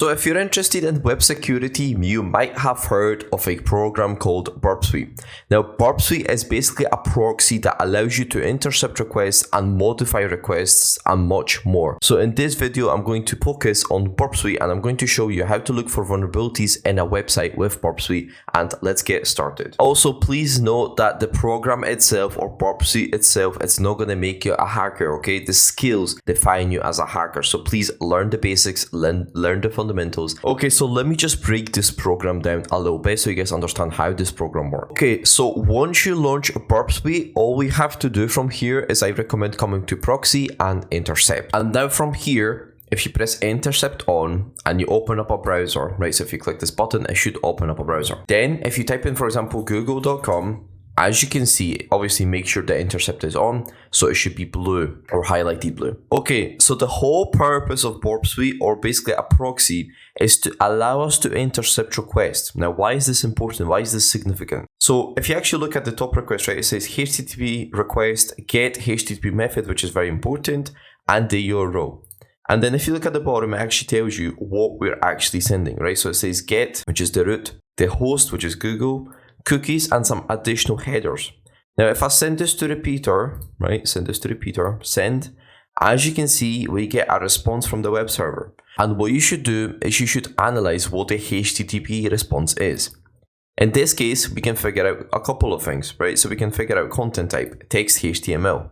So if you're interested in web security, you might have heard of a program called Burpsuite. Now, Burpsuite is basically a proxy that allows you to intercept requests and modify requests and much more. So in this video, I'm going to focus on Burpsuite and I'm going to show you how to look for vulnerabilities in a website with Burpsuite, and let's get started. Also, please note that the program itself or Burpsuite itself, it's not going to make you a hacker, okay? The skills define you as a hacker. So please learn the basics, learn the fundamentals. Okay, so let me just break this program down a little bit so you guys understand how this program works. Okay, so once you launch Burpsuite, all we have to do from here is I recommend coming to Proxy and Intercept. And now from here, if you press Intercept on and you open up a browser, right? So if you click this button, it should open up a browser. Then if you type in, for example, google.com, as you can see, obviously make sure the intercept is on, so it should be blue or highlighted blue. Okay, so the whole purpose of Burpsuite, or basically a proxy, is to allow us to intercept requests. Now, why is this important? Why is this significant? So if you actually look at the top request, right, it says HTTP request, get HTTP method, which is very important, and the URL. And then if you look at the bottom, it actually tells you what we're actually sending, right? So it says get, which is the root, the host, which is Google, cookies, and some additional headers. Now, if I send this to repeater, right, send, as you can see, we get a response from the web server. And what you should do is you should analyze what the HTTP response is. In this case, we can figure out a couple of things, right? So we can figure out content type, text HTML.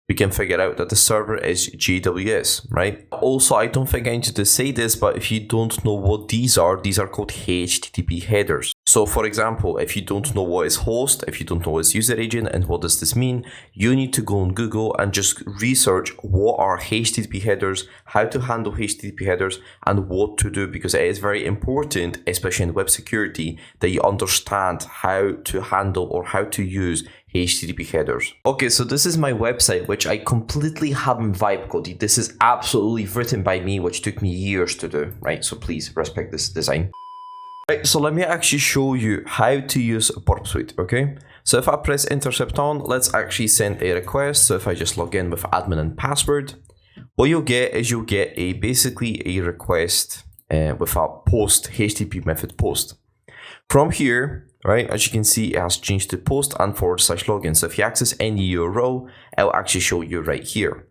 We can figure out that the server is GWS, right? Also, I don't think I need to say this, but if you don't know what these are called HTTP headers. So for example, if you don't know what is host, if you don't know what is user agent and what does this mean, you need to go on Google and just research what are HTTP headers, how to handle HTTP headers, and what to do, because it is very important, especially in web security, that you understand how to handle or how to use HTTP headers. Okay, so this is my website, which I completely haven't vibe coded. This is absolutely written by me, which took me years to do, right? So please respect this design. Right, so let me actually show you how to use Burpsuite, okay? So if I press intercept on, let's actually send a request. So if I just log in with admin and password, what you'll get is you'll get basically a request with a post, HTTP method post. From here, right, as you can see, it has changed to post and /login. So if you access any URL, it'll actually show you right here.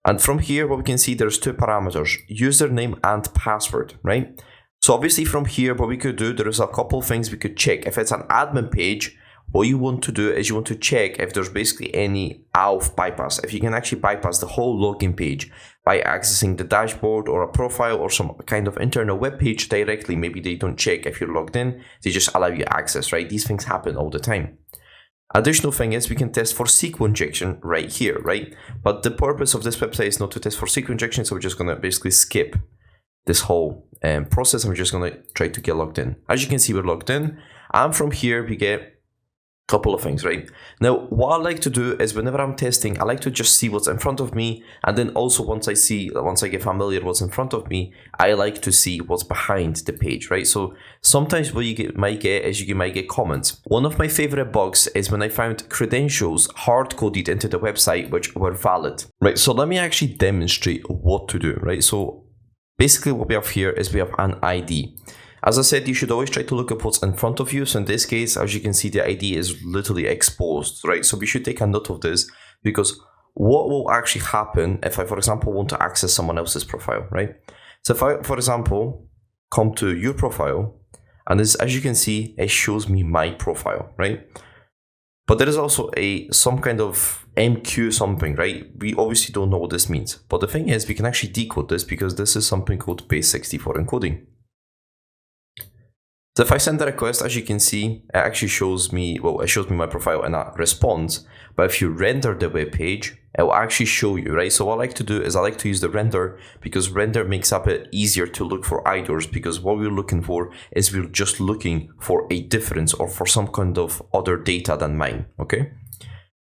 And from here, what we can see, there's two parameters, username and password, right? So obviously from here, what we could do, there's a couple things we could check. If it's an admin page, what you want to do is you want to check if there's basically any ALF bypass. If you can actually bypass the whole login page by accessing the dashboard or a profile or some kind of internal web page directly. Maybe they don't check if you're logged in, they just allow you access, right? These things happen all the time. Additional thing is we can test for SQL injection right here, right? But the purpose of this website is not to test for SQL injection, so we're just gonna basically skip this whole process. I'm just going to try to get logged in. As you can see, we're logged in. And from here, we get a couple of things, right? Now, what I like to do is whenever I'm testing, I like to just see what's in front of me. And then also once I get familiar what's in front of me, I like to see what's behind the page, right? So sometimes what you might get is you might get comments. One of my favorite bugs is when I found credentials hard-coded into the website, which were valid, right? So let me actually demonstrate what to do, right? So basically what we have here is we have an ID. As I said, you should always try to look at what's in front of you. So in this case, as you can see, the ID is literally exposed, right? So we should take a note of this, because what will actually happen if I, for example, want to access someone else's profile, right? So if I, for example, come to your profile, and this, as you can see, it shows me my profile, right? But there is also some kind of MQ something, right? We obviously don't know what this means. But the thing is, we can actually decode this because this is something called base64 encoding. So if I send a request, as you can see, it actually shows me, well, it shows me my profile and a response. But if you render the web page, it will actually show you, right? So what I like to do is I like to use the render, because render makes it easier to look for IDORs, because what we're looking for is we're just looking for a difference or for some kind of other data than mine, okay?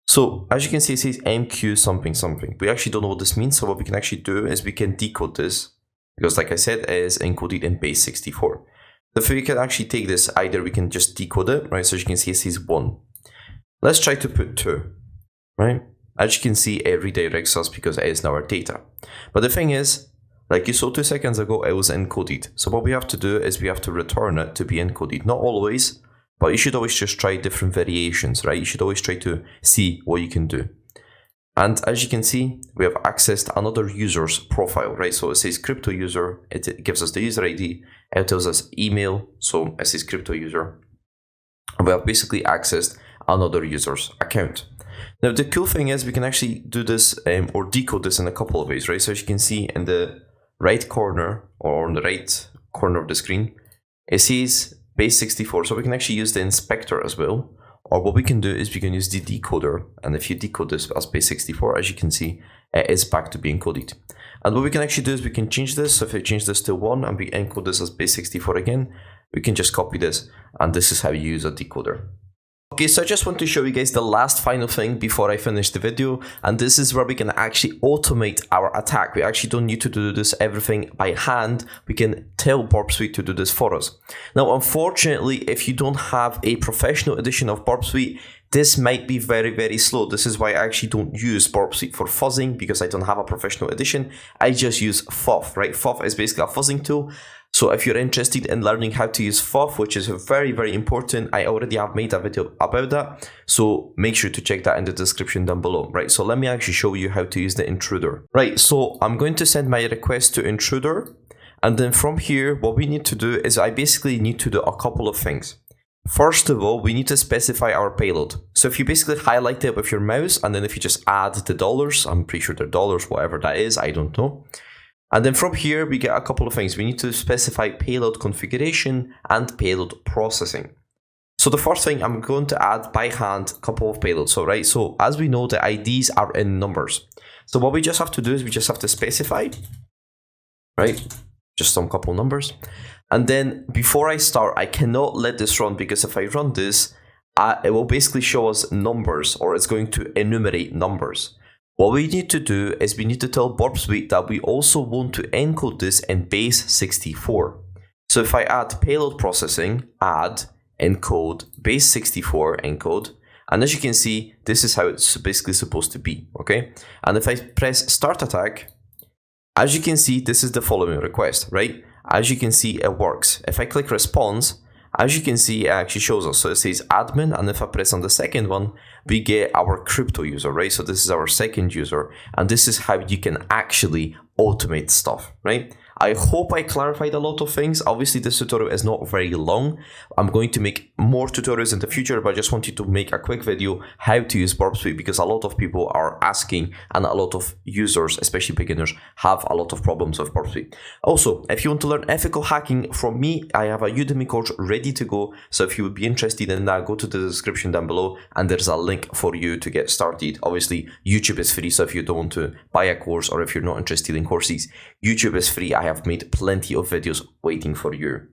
So as you can see, it says MQ something something. We actually don't know what this means. So what we can actually do is we can decode this, because like I said, it is encoded in base64. If we can actually take this, either we can just decode it, right? So as you can see, it says 1. Let's try to put 2, right? As you can see, it redirects us because it is now our data. But the thing is, Like you saw 2 seconds ago, it was encoded. So what we have to do is we have to return it to be encoded. Not always, but you should always just try different variations, right? You should always try to see what you can do. And as you can see, we have accessed another user's profile, right? So it says crypto user, it gives us the user ID, it tells us email, so it says crypto user. And we have basically accessed another user's account. Now the cool thing is we can actually do this or decode this in a couple of ways, right? So as you can see in the right corner or on the right corner of the screen, it says base 64. So we can actually use the inspector as well. Or what we can do is we can use the decoder, and if you decode this as base 64, as you can see, it is back to being encoded. And what we can actually do is we can change this. So if I change this to 1 and we encode this as base 64 again, we can just copy this, and this is how you use a decoder. Okay, so I just want to show you guys the last final thing before I finish the video, and this is where we can actually automate our attack. We actually don't need to do this everything by hand. We can tell Burpsuite to do this for us. Now, unfortunately, if you don't have a professional edition of Burpsuite, this might be very, very slow. This is why I actually don't use Burpsuite for fuzzing, because I don't have a professional edition. I just use FOF, right? FOF is basically a fuzzing tool. So if you're interested in learning how to use FOF, which is very, very important, I already have made a video about that. So make sure to check that in the description down below, right? So let me actually show you how to use the Intruder. Right, so I'm going to send my request to Intruder. And then from here, what we need to do is I basically need to do a couple of things. First of all, we need to specify our payload. So if you basically highlight it with your mouse, and then if you just add the dollars, I'm pretty sure they're dollars, whatever that is, I don't know. And then from here, we get a couple of things. We need to specify payload configuration and payload processing. So the first thing, I'm going to add by hand a couple of payloads. So, right, so as we know, the IDs are in numbers. So what we just have to do is we just have to specify, right, just some couple numbers. And then before I start, I cannot let this run, because if I run this, it will basically show us numbers, or it's going to enumerate numbers. What we need to do is we need to tell Burpsuite that we also want to encode this in base 64. So if I add payload processing, add encode base 64 encode, and as you can see, this is how it's basically supposed to be, okay? And if I press start attack, as you can see, this is the following request, right? As you can see, it works. If I click response, as you can see, it actually shows us. So it says admin, and if I press on the second one, we get our crypto user, right? So this is our second user, and this is how you can actually automate stuff, right? I hope I clarified a lot of things. Obviously, this tutorial is not very long. I'm going to make more tutorials in the future, but I just wanted to make a quick video how to use Burpsuite, because a lot of people are asking, and a lot of users, especially beginners, have a lot of problems with Burpsuite. Also, if you want to learn ethical hacking from me, I have a Udemy course ready to go. So if you would be interested in that, go to the description down below, and there's a link for you to get started. Obviously, YouTube is free, so if you don't want to buy a course, or if you're not interested in courses, YouTube is free. I have made plenty of videos waiting for you.